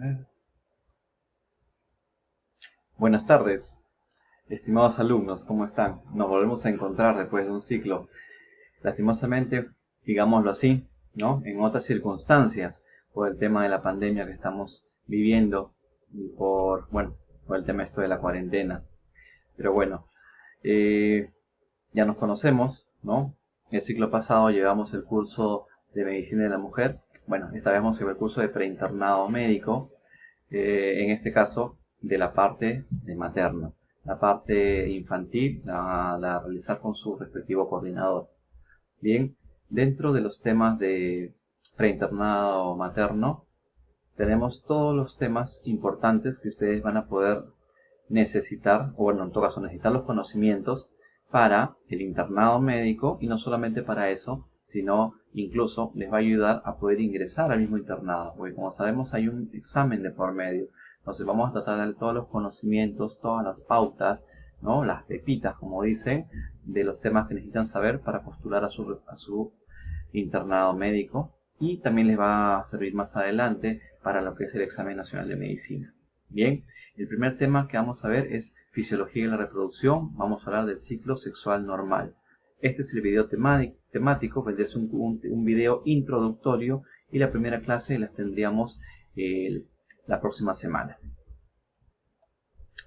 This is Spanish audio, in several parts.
ver. Buenas tardes, estimados alumnos, ¿cómo están? Nos volvemos a encontrar después de un ciclo. Lastimosamente, digámoslo así, ¿no? En otras circunstancias, por el tema de la pandemia que estamos viviendo y por el tema esto de la cuarentena. Pero bueno, eh, ya nos conocemos, ¿no? El ciclo pasado llevamos el curso de Medicina de la Mujer. Bueno, esta vez vamos a llevar el curso de preinternado médico. En este caso de la parte de materno. La parte infantil la realizar con su respectivo coordinador. Bien, dentro de los temas de preinternado materno, tenemos todos los temas importantes que ustedes van a poder necesitar, o bueno, en todo caso necesitar los conocimientos para el internado médico, y no solamente para eso, sino incluso les va a ayudar a poder ingresar al mismo internado, porque como sabemos hay un examen de por medio. Entonces vamos a tratar de dar todos los conocimientos, todas las pautas, ¿no? Las pepitas, como dicen, de los temas que necesitan saber para postular a su internado médico, y también les va a servir más adelante para lo que es el examen nacional de medicina. Bien, el primer tema que vamos a ver es fisiología de la reproducción. Vamos a hablar del ciclo sexual normal. Este es el video temático, vendría a ser un video introductorio, y la primera clase la tendríamos la próxima semana.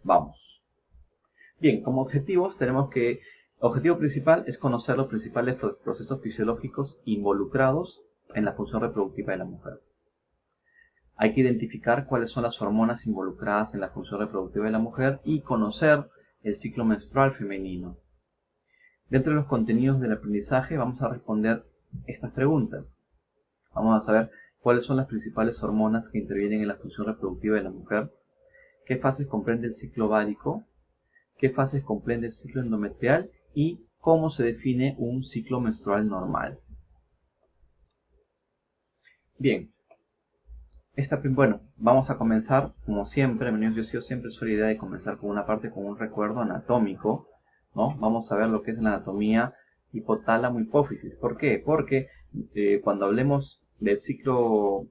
Vamos. Bien, como objetivos tenemos que objetivo principal es conocer los principales procesos fisiológicos involucrados en la función reproductiva de la mujer. Hay que identificar cuáles son las hormonas involucradas en la función reproductiva de la mujer y conocer el ciclo menstrual femenino. Dentro de los contenidos del aprendizaje vamos a responder estas preguntas. Vamos a saber cuáles son las principales hormonas que intervienen en la función reproductiva de la mujer, qué fases comprende el ciclo ovárico, qué fases comprende el ciclo endometrial y cómo se define un ciclo menstrual normal. Bien, vamos a comenzar como siempre. Yo he sido siempre la idea de comenzar con una parte con un recuerdo anatómico, ¿no? Vamos a ver lo que es la anatomía hipotálamo hipófisis. ¿Por qué? Porque cuando hablemos del ciclo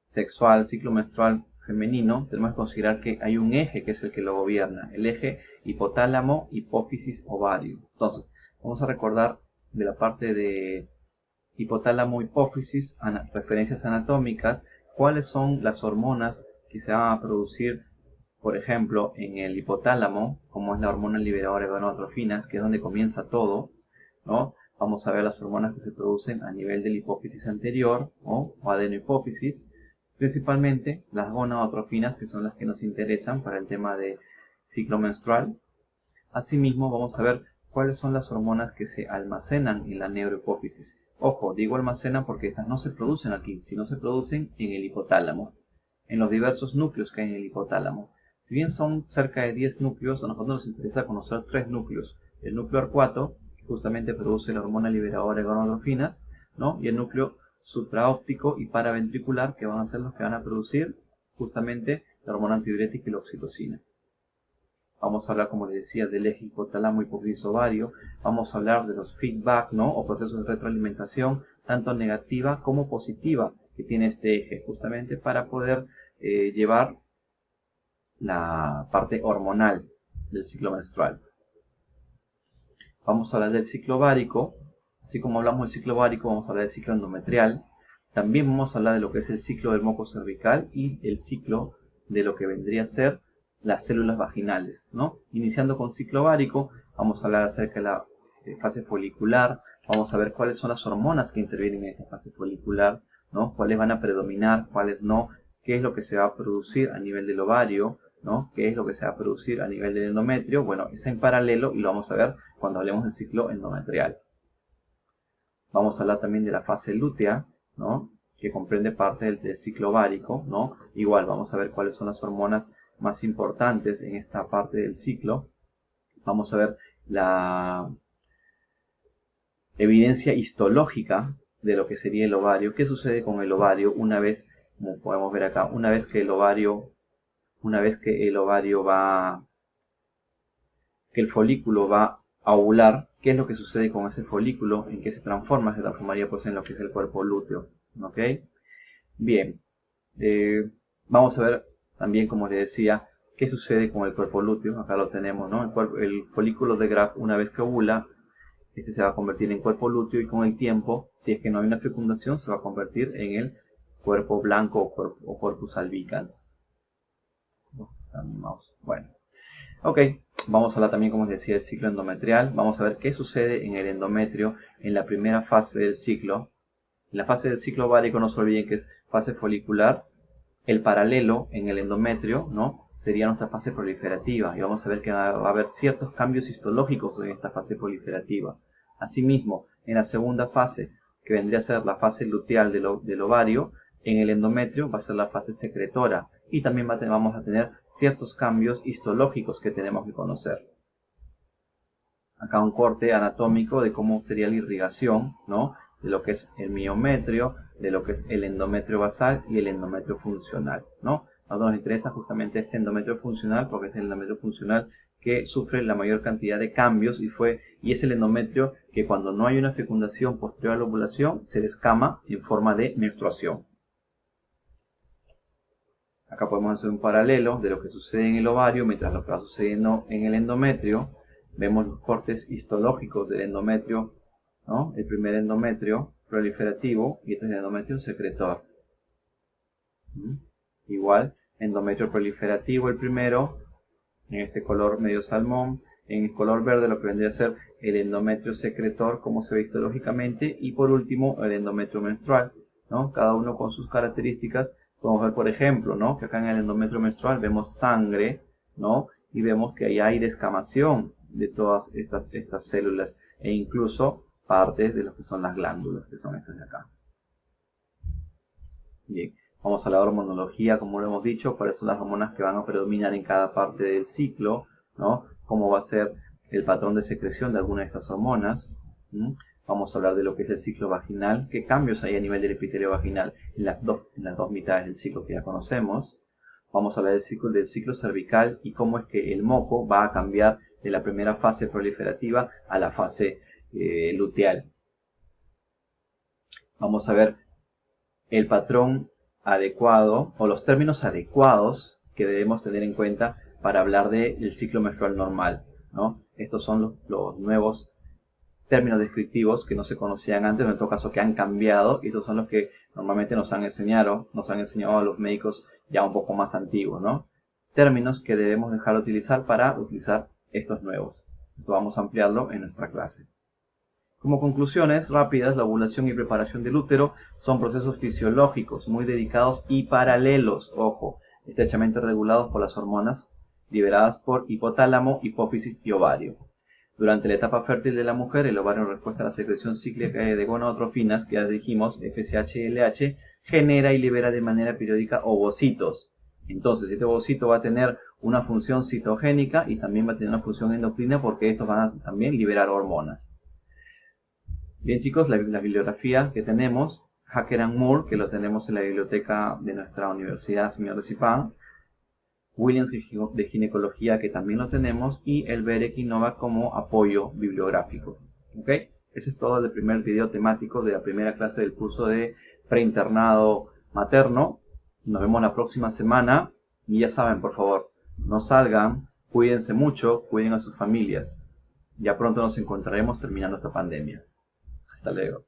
sexual, ciclo menstrual femenino, tenemos que considerar que hay un eje que es el que lo gobierna, el eje hipotálamo hipófisis ovario. Entonces, vamos a recordar de la parte de hipotálamo hipófisis, referencias anatómicas, cuáles son las hormonas que se van a producir, por ejemplo, en el hipotálamo, como es la hormona liberadora de gonadotrofinas, que es donde comienza todo, ¿no? Vamos a ver las hormonas que se producen a nivel del hipófisis anterior, o adenohipófisis, principalmente las gonadotrofinas, que son las que nos interesan para el tema de ciclo menstrual. Asimismo, vamos a ver cuáles son las hormonas que se almacenan en la neurohipófisis. Ojo, digo almacenan porque estas no se producen aquí, sino se producen en el hipotálamo, en los diversos núcleos que hay en el hipotálamo. Si bien son cerca de 10 núcleos, a nosotros nos interesa conocer 3 núcleos. El núcleo arcuato, que justamente produce la hormona liberadora de gonadotrofinas, ¿no? Y el núcleo supraóptico y paraventricular, que van a ser los que van a producir justamente la hormona antidiurética y la oxitocina. Vamos a hablar, como les decía, del eje hipotálamo hipófisis ovario. Vamos a hablar de los feedback, ¿no? O procesos de retroalimentación, tanto negativa como positiva, que tiene este eje, justamente para poder llevar la parte hormonal del ciclo menstrual. Vamos a hablar del ciclo ovárico. Así como hablamos del ciclo ovárico, vamos a hablar del ciclo endometrial. También vamos a hablar de lo que es el ciclo del moco cervical y el ciclo de lo que vendría a ser las células vaginales, ¿no? Iniciando con ciclo ovárico, vamos a hablar acerca de la fase folicular. Vamos a ver cuáles son las hormonas que intervienen en esta fase folicular, ¿no? Cuáles van a predominar, cuáles no, qué es lo que se va a producir a nivel del ovario, ¿no? ¿Qué es lo que se va a producir a nivel del endometrio? Bueno, es en paralelo y lo vamos a ver cuando hablemos del ciclo endometrial. Vamos a hablar también de la fase lútea, ¿no? Que comprende parte del ciclo ovárico, ¿no? Igual vamos a ver cuáles son las hormonas más importantes en esta parte del ciclo. Vamos a ver la evidencia histológica de lo que sería el ovario. ¿Qué sucede con el ovario una vez, como podemos ver acá, una vez que el folículo va a ovular? ¿Qué es lo que sucede con ese folículo? ¿En qué se transforma? Se transformaría pues en lo que es el cuerpo lúteo, ¿ok? Bien, Vamos a ver también, como les decía, qué sucede con el cuerpo lúteo. Acá lo tenemos, ¿no? El folículo de Graf, una vez que ovula, este se va a convertir en cuerpo lúteo y con el tiempo, si es que no hay una fecundación, se va a convertir en el cuerpo blanco o corpus albicans. Bueno, ok, vamos a hablar también, como les decía, del ciclo endometrial. Vamos a ver qué sucede en el endometrio en la primera fase del ciclo. En la fase del ciclo ovárico, no se olviden que es fase folicular. El paralelo en el endometrio, ¿no?, sería nuestra fase proliferativa, y vamos a ver que va a haber ciertos cambios histológicos en esta fase proliferativa. Asimismo, en la segunda fase, que vendría a ser la fase luteal del ovario, en el endometrio va a ser la fase secretora, y también vamos a tener ciertos cambios histológicos que tenemos que conocer. Acá un corte anatómico de cómo sería la irrigación, ¿no?, de lo que es el miometrio, de lo que es el endometrio basal y el endometrio funcional, ¿no? A nosotros nos interesa justamente este endometrio funcional porque es el endometrio funcional que sufre la mayor cantidad de cambios y es el endometrio que cuando no hay una fecundación posterior a la ovulación se descama en forma de menstruación. Acá podemos hacer un paralelo de lo que sucede en el ovario mientras lo que va sucediendo en el endometrio. Vemos los cortes histológicos del endometrio, ¿no? El primer endometrio proliferativo y este es el endometrio secretor. Igual, endometrio proliferativo el primero, en este color medio salmón, en el color verde lo que vendría a ser el endometrio secretor, como se ve histológicamente, y por último el endometrio menstrual, ¿no? Cada uno con sus características. Podemos ver, por ejemplo, ¿no?, que acá en el endometrio menstrual vemos sangre, ¿no?, y vemos que ahí hay descamación de todas estas células e incluso partes de lo que son las glándulas, que son estas de acá. Bien, vamos a la hormonología, como lo hemos dicho, cuáles son las hormonas que van a predominar en cada parte del ciclo, ¿no?, cómo va a ser el patrón de secreción de alguna de estas hormonas. Vamos a hablar de lo que es el ciclo vaginal, qué cambios hay a nivel del epitelio vaginal en las dos mitades del ciclo que ya conocemos. Vamos a hablar del ciclo cervical y cómo es que el moco va a cambiar de la primera fase proliferativa a la fase luteal. Vamos a ver el patrón adecuado o los términos adecuados que debemos tener en cuenta para hablar del ciclo menstrual normal, ¿no? Estos son los nuevos términos descriptivos que no se conocían antes, en todo caso que han cambiado, y estos son los que normalmente nos han enseñado a los médicos ya un poco más antiguos, ¿no? Términos que debemos dejar de utilizar para utilizar estos nuevos. Eso vamos a ampliarlo en nuestra clase. Como conclusiones rápidas, la ovulación y preparación del útero son procesos fisiológicos muy dedicados y paralelos, ojo, estrechamente regulados por las hormonas liberadas por hipotálamo, hipófisis y ovario. Durante la etapa fértil de la mujer, el ovario, en respuesta a la secreción cíclica de gonadotrofinas, que ya dijimos, FSH y LH, genera y libera de manera periódica ovocitos. Entonces, este ovocito va a tener una función citogénica y también va a tener una función endocrina porque estos van a también liberar hormonas. Bien, chicos, la bibliografía que tenemos, Hacker and Moore, que lo tenemos en la biblioteca de nuestra universidad, señor de Zipán, Williams de ginecología, que también lo tenemos, y el Berek y Novak como apoyo bibliográfico. ¿Ok? Ese es todo el primer video temático de la primera clase del curso de preinternado materno. Nos vemos la próxima semana y ya saben, por favor, no salgan, cuídense mucho, cuiden a sus familias. Ya pronto nos encontraremos terminando esta pandemia. Hasta luego.